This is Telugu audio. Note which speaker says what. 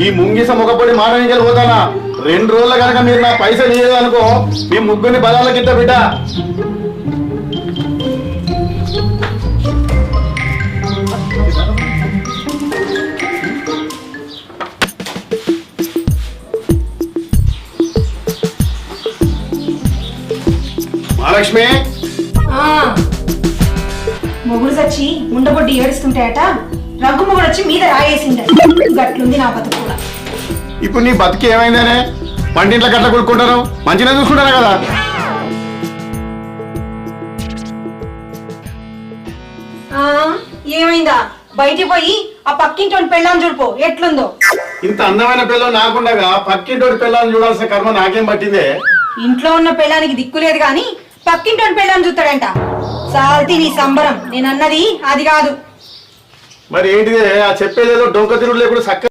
Speaker 1: ఈ ముంగిస మొగపొడి మానవించలు పోతానా 2 రోజుల కనుక మీరు నా పైసలు ఇయ్యదనుకో మీ ముగ్గురిని బలాల కింద బిడ్డ. మహాలక్ష్మి
Speaker 2: మొగుడు చచ్చి ముండబొడ్డి ఏడుస్తుంటాయట. రగ్గు మొగుడు వచ్చి మీద రాయేసిండ. గట్లుంది నా బతుకు కూడా.
Speaker 1: ఇప్పుడు నీ బతికి ఏమైందనే పంటింట్లో గట్ల కొడుకుంటాను మంచిగా చూసుకుంటాను కదా.
Speaker 2: ఏమైందా? బయటికి పోయి ఆ పక్కింటోని పెళ్ళాన్ని చూడిపో ఎట్లుందో.
Speaker 1: ఇంత అందమైన పిల్లలు నాకుండగా పక్కింటోటి పిల్లల్ని చూడాల్సిన కర్మ నాకేం పట్టిందే.
Speaker 2: ఇంట్లో ఉన్న పెళ్ళానికి దిక్కు లేదు గాని పక్కింటోని పెళ్ళాన్ని చూస్తాడంట. సాల్తీ నీ సంబరం. నేనన్నది అది కాదు.
Speaker 1: మరి ఏంటిదే ఆ చెప్పేదేదో డొంక తిరుగుడు లేకుండా చక్క